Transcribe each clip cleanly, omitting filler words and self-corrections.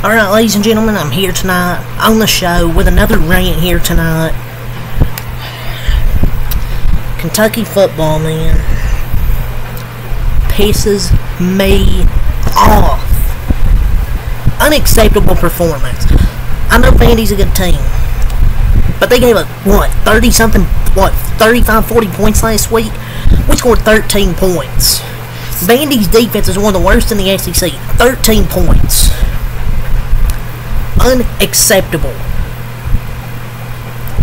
Alright, ladies and gentlemen, I'm here tonight on the show with another rant here tonight. Kentucky football, man, pisses me off. Unacceptable performance. I know Vandy's a good team, but they gave up, 35, 40 points last week? We scored 13 points. Vandy's defense is one of the worst in the SEC. 13 points. Unacceptable.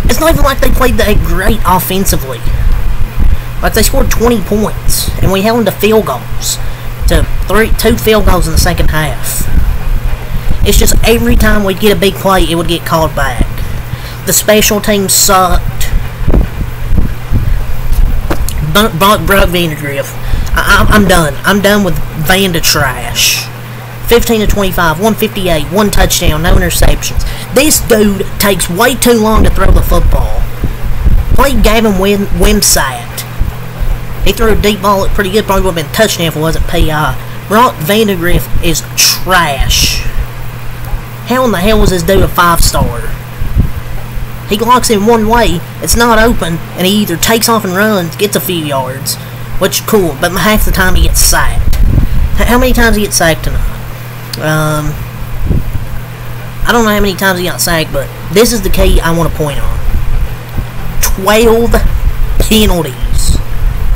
It's not even like they played that great offensively. Like, they scored 20 points, and we held them to field goals. To 2 field goals in the second half. It's just every time we'd get a big play, it would get called back. The special teams sucked. Brock Vanderbilt. I'm done. I'm done with Vanda trash. 15 to 25, 158, 1 touchdown, no interceptions. This dude takes way too long to throw the football. Played Gavin Wimsatt. He threw a deep ball, looked pretty good. Probably would have been a touchdown if it wasn't PI. Brock Vanderbilt is trash. How in the hell was this dude a 5-star? He locks in one way, it's not open, and he either takes off and runs, gets a few yards, which is cool, but half the time he gets sacked. How many times he gets sacked tonight? I don't know how many times he got sacked, but this is the key I want to point on. 12 penalties.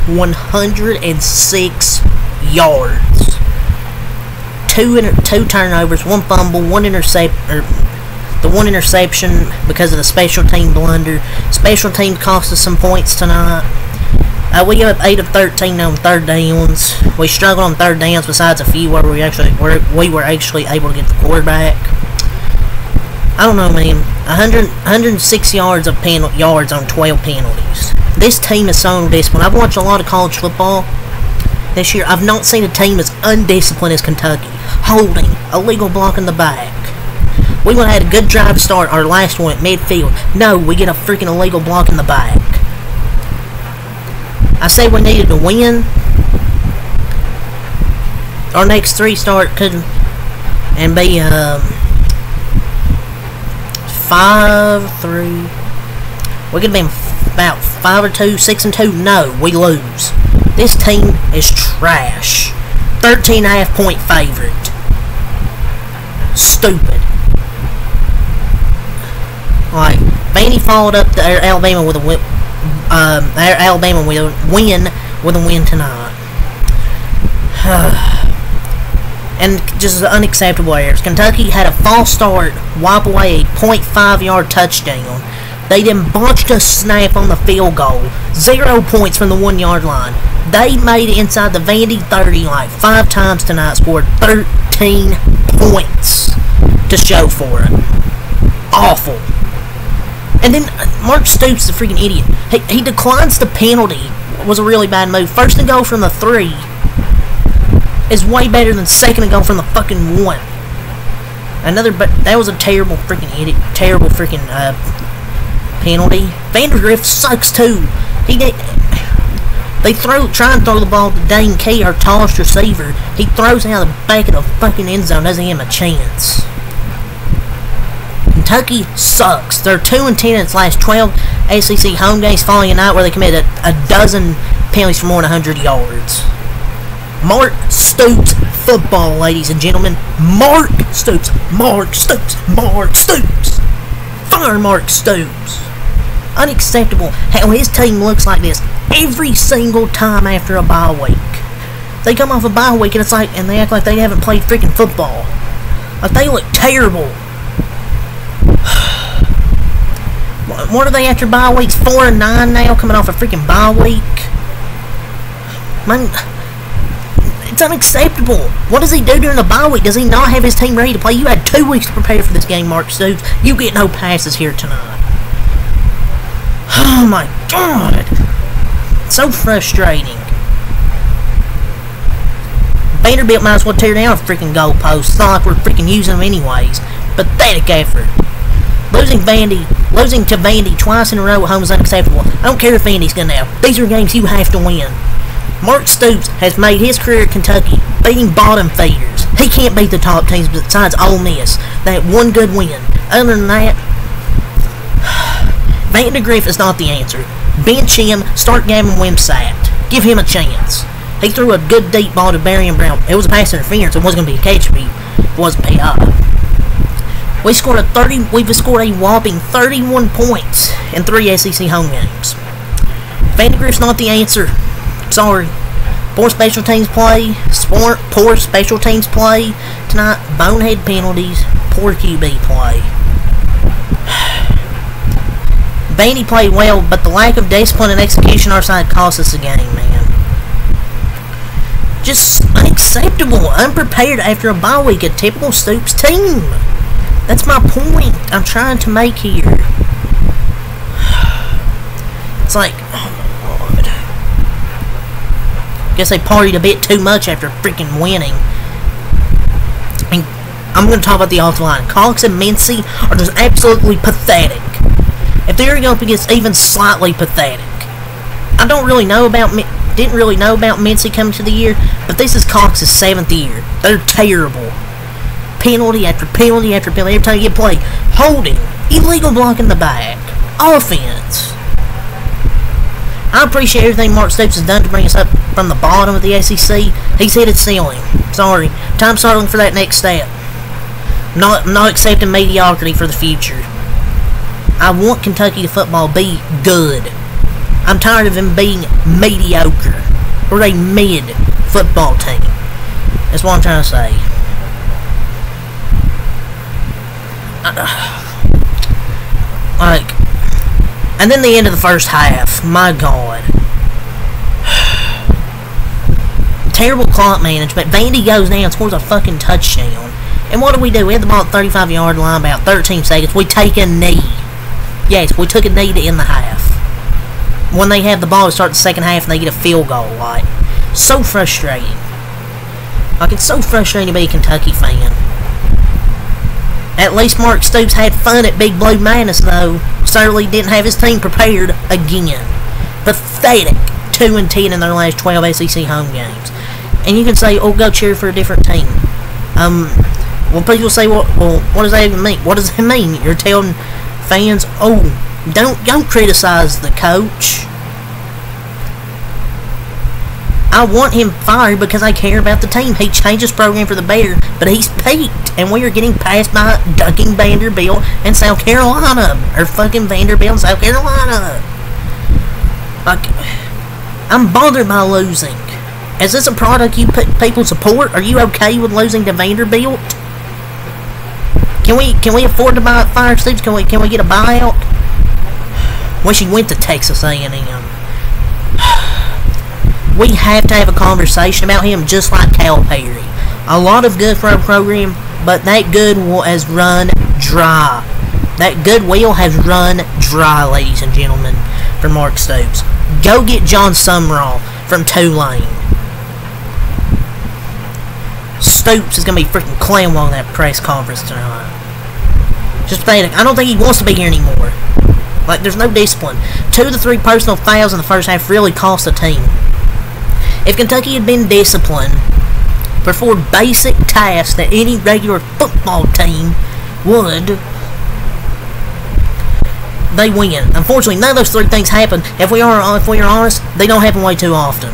106 yards. 2 turnovers, 1 fumble, 1 interception. The 1 interception because of the special team blunder. Special teams cost us some points tonight. We gave up 8 of 13 on third downs. We struggled on third downs besides a few where we were actually able to get the quarterback. I don't know, man. 106 yards of yards on 12 penalties. This team is so undisciplined. I've watched a lot of college football this year. I've not seen a team as undisciplined as Kentucky. Holding, illegal block in the back. We would have had a good drive to start our last one at midfield. No, we get a freaking illegal block in the back. I say we needed to win. Our next 3 start could and be 5-3. We could have been about 5-2, 6-2. No, we lose. This team is trash. 13.5 point favorite. Stupid. Like, Vandy followed up Alabama with a win with a win tonight. And just unacceptable errors. Kentucky had a false start, wipe away a .5 yard touchdown. They then botched a snap on the field goal. 0 points from the 1 yard line. They made it inside the Vandy 30 like 5 times tonight, scored 13 points to show for it. Awful. And then Mark Stoops is a freaking idiot. He declines the penalty. It was a really bad move. First and goal from the 3 is way better than second and goal from the fucking 1. That was a terrible freaking idiot. Terrible freaking penalty. Vanderbilt sucks too. They try and throw the ball to Dane Key, our tallest receiver. He throws it out of the back of the fucking end zone. Doesn't give him a chance. Kentucky sucks. They're 2-10 in its last 12 SEC home games following a night where they committed a dozen penalties for more than 100 yards. Mark Stoops football, ladies and gentlemen. Mark Stoops. Mark Stoops. Mark Stoops. Fire Mark Stoops. Unacceptable how his team looks like this every single time after a bye week. They come off a bye week and they act like they haven't played freaking football. Like, they look terrible. What are they after bye weeks? 4-9 now, coming off a freaking bye week. Man, it's unacceptable. What does he do during the bye week? Does he not have his team ready to play? You had 2 weeks to prepare for this game, Mark Stoops. You get no passes here tonight. Oh my God. So frustrating. Vanderbilt might as well tear down a freaking goalpost. It's not like we're freaking using them anyways. Pathetic effort. Losing to Vandy twice in a row at home is unacceptable. I don't care if Vandy's good now. These are games you have to win. Mark Stoops has made his career at Kentucky beating bottom feeders. He can't beat the top teams besides Ole Miss. That one good win. Other than that, Vandegrift is not the answer. Bench him, start Gavin Wimsatt. Give him a chance. He threw a good deep ball to Barry and Brown. It was a pass interference. It wasn't going to be a catch beat. It wasn't PI. We've scored a whopping 31 points in 3 SEC home games. Vandegrift's not the answer. Sorry. Poor special teams play. Poor special teams play tonight. Bonehead penalties. Poor QB play. Vandy played well, but the lack of discipline and execution on our side cost us the game, man. Just unacceptable. Unprepared after a bye week. A typical Stoops team. That's my point I'm trying to make here. It's like, oh my God. Guess they partied a bit too much after freaking winning. I mean, I'm going to talk about the offensive line. Cox and Mincy are just absolutely pathetic. If they're going up against even slightly pathetic. I didn't really know about Mincy coming to the year, but this is Cox's 7th year. They're terrible. Penalty after penalty after penalty. Every time you get played, holding, illegal block in the back, offense. I appreciate everything Mark Stoops has done to bring us up from the bottom of the SEC. He's hit its ceiling. Sorry. Time starting for that next step. Not accepting mediocrity for the future. I want Kentucky to football be good. I'm tired of them being mediocre. We're a mid football team. That's what I'm trying to say. And then the end of the first half. My God. Terrible clock management. Vandy goes down, scores a fucking touchdown. And what do? We had the ball at 35-yard line, about 13 seconds. We take a knee. Yes, we took a knee to end the half. When they have the ball to start the second half and they get a field goal, like, so frustrating. Like, it's so frustrating to be a Kentucky fan. At least Mark Stoops had fun at Big Blue Madness, though. Certainly didn't have his team prepared again. Pathetic. 2-10 in their last 12 SEC home games. And you can say, oh, go cheer for a different team. Well, people say, well, what does that even mean? What does that mean? You're telling fans, oh, don't criticize the coach. I want him fired because I care about the team. He changed his program for the better, but he's peaked, and we are getting passed by ducking Vanderbilt and South Carolina, or fucking Vanderbilt and South Carolina. Like, I'm bothered by losing. Is this a product you people support? Are you okay with losing to Vanderbilt? Can we afford to fire Stoops? Can we get a buyout? Wish he went to Texas A&M. We have to have a conversation about him, just like Calipari. A lot of good for our program, but that good has run dry. That goodwill has run dry, ladies and gentlemen, for Mark Stoops. Go get John Sumrall from Tulane. Stoops is going to be freaking clown on that press conference tonight. Just pathetic. I don't think he wants to be here anymore. Like, there's no discipline. 2 to 3 personal fouls in the first half really cost the team. If Kentucky had been disciplined, performed basic tasks that any regular football team would, they win. Unfortunately, none of those 3 things happen. If we are honest, they don't happen way too often.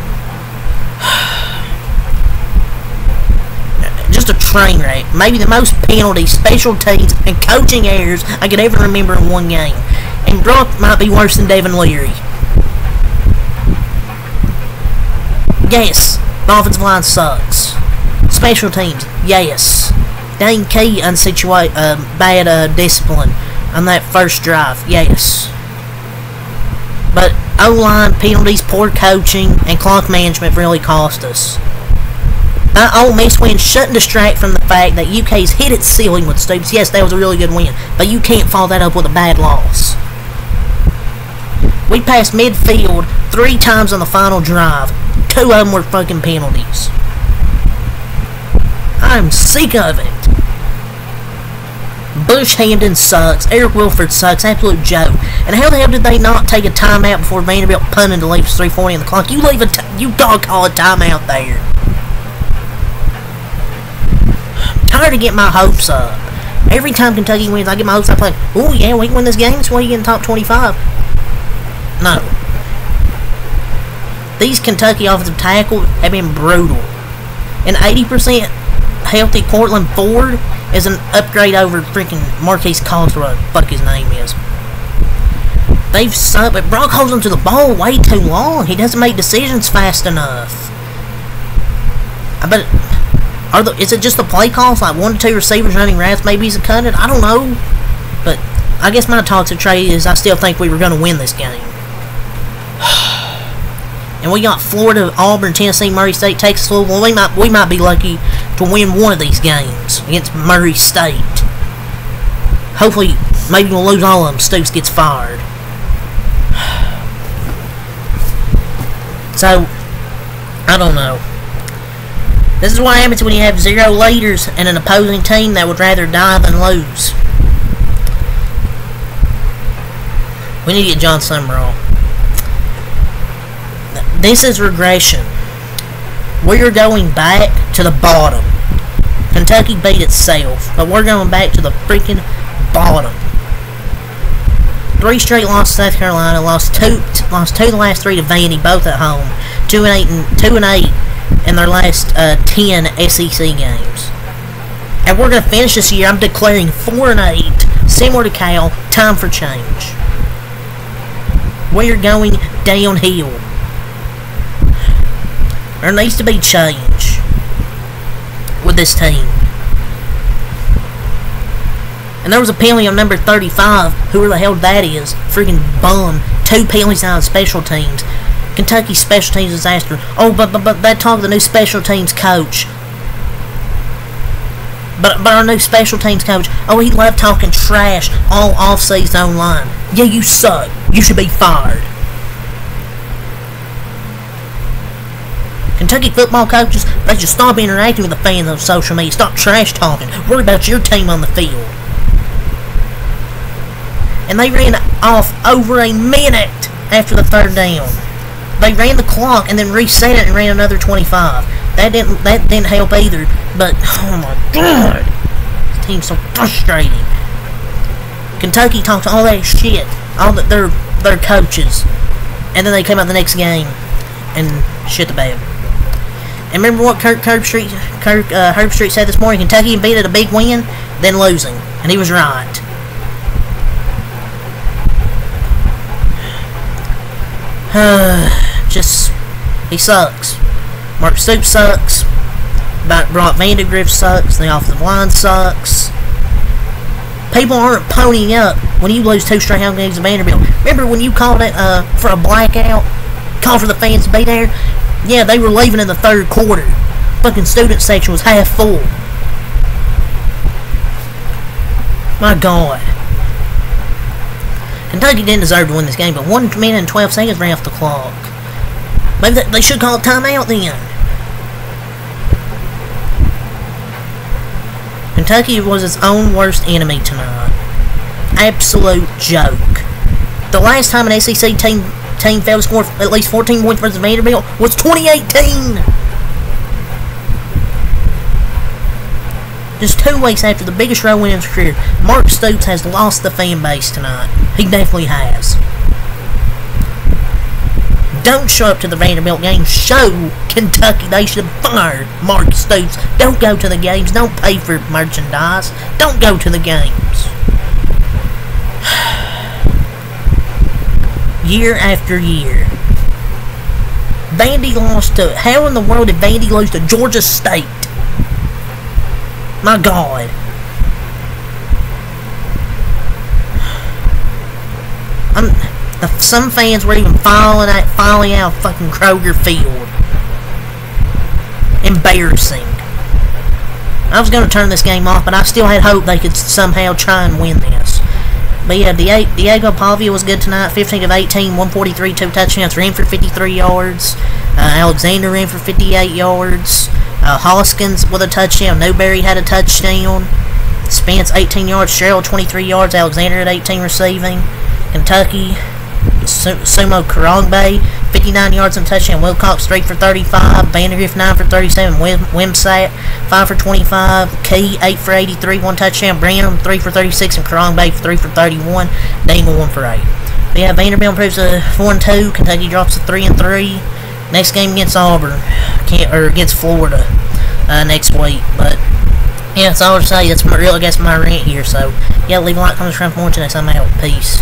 Just a train wreck. Maybe the most penalties, special teams, and coaching errors I could ever remember in one game. And Brock might be worse than Devin Leary. Yes, the offensive line sucks. Special teams, yes. Dane Key bad discipline on that first drive, yes. But O-line, penalties, poor coaching, and clock management really cost us. Ole Miss win shouldn't distract from the fact that UK's hit its ceiling with Stoops. Yes, that was a really good win, but you can't follow that up with a bad loss. We passed midfield 3 times on the final drive. 2 of them were fucking penalties. I'm sick of it. Bush Hamden sucks. Eric Wilford sucks. Absolute joke. And how the hell did they not take a timeout before Vanderbilt punted to leave 3:40 on the clock? You dog call a timeout there. tired of getting my hopes up. Every time Kentucky wins, I get my hopes up like, oh yeah, we can win this game, that's why you get in top 25. No. These Kentucky offensive tackles have been brutal. And 80% healthy Cortland Ford is an upgrade over freaking Marquise Cox, what the fuck his name is. They've sucked, but Brock holds onto the ball way too long. He doesn't make decisions fast enough. Is it just the play calls, like 1 to 2 receivers running routes? Maybe he's a cut it. I don't know. But I guess my toxic trait is I still think we were going to win this game. And we got Florida, Auburn, Tennessee, Murray State, Texas, Louisville. We might be lucky to win one of these games against Murray State. Hopefully, maybe we'll lose all of them. Stoops gets fired. So, I don't know. This is what happens when you have 0 leaders and an opposing team that would rather die than lose. We need to get John Summerall. This is regression. We're going back to the bottom. Kentucky beat itself, but we're going back to the freaking bottom. 3 straight losses to South Carolina, lost two of the last 3 to Vandy, both at home. 2-8 in their last 10 SEC games. And we're going to finish this year, I'm declaring 4-8, similar to Cal, time for change. We're going downhill. There needs to be change with this team. And there was a penalty on number 35, whoever the hell that is, freaking bum. 2 penalties on special teams. Kentucky special teams disaster. Oh, but that talk of the new special teams coach. But our new special teams coach, oh, he loved talking trash all off-season online. Yeah, you suck. You should be fired. Kentucky football coaches, they should stop interacting with the fans on social media. Stop trash talking. Worry about your team on the field. And they ran off over a minute after the 3rd down. They ran the clock and then reset it and ran another 25. That didn't help either. But oh my god, this team's so frustrating. Kentucky talks all that shit, all that their coaches, and then they came out the next game and shit the bed. And remember what Herbstreit said this morning? Kentucky beat it a big win, then losing, and he was right. He sucks. Mark Stoops sucks. Brock Vanderbilt sucks. The offensive line sucks. People aren't ponying up when you lose 2 straight home games to Vanderbilt. Remember when you called it for a blackout? Called for the fans to be there? Yeah, they were leaving in the 3rd quarter. Fucking student section was half full. My god. Kentucky didn't deserve to win this game, but 1 minute and 12 seconds ran off the clock. Maybe they should call a timeout then. Kentucky was its own worst enemy tonight. Absolute joke. The last time an SEC team failed to score at least 14 points versus Vanderbilt was 2018. Just 2 weeks after the biggest road win in his career, Mark Stoops has lost the fan base tonight. He definitely has. Don't show up to the Vanderbilt game. Show Kentucky they should have fired Mark Stoops. Don't go to the games. Don't pay for merchandise. Don't go to the games. Year after year. Vandy lost to... How in the world did Vandy lose to Georgia State? My god. Some fans were even filing out fucking Kroger Field. Embarrassing. I was going to turn this game off, but I still had hope they could somehow try and win this. But yeah, Diego Pavia was good tonight. 15 of 18, 143, 2 touchdowns. Ran for 53 yards. Alexander ran for 58 yards. Hoskins with a touchdown. Newberry had a touchdown. Spence 18 yards. Sherrill 23 yards. Alexander at 18 receiving. Kentucky Sumo Karangbe, 59 yards and touchdown. Wilcox, 3 for 35. Vanderbilt, 9 for 37. Wimsat, 5 for 25. Key, 8 for 83, 1 touchdown. Brown, 3 for 36. And Karangbe, 3 for 31. Daniel, 1 for 8. But yeah, Vanderbilt improves to 4-2. Kentucky drops to 3-3. Next game against Auburn, against Florida next week. But yeah, that's all to say. That's my rant here. So yeah, leave a like, comment, subscribe for more today. So I'm out. Peace.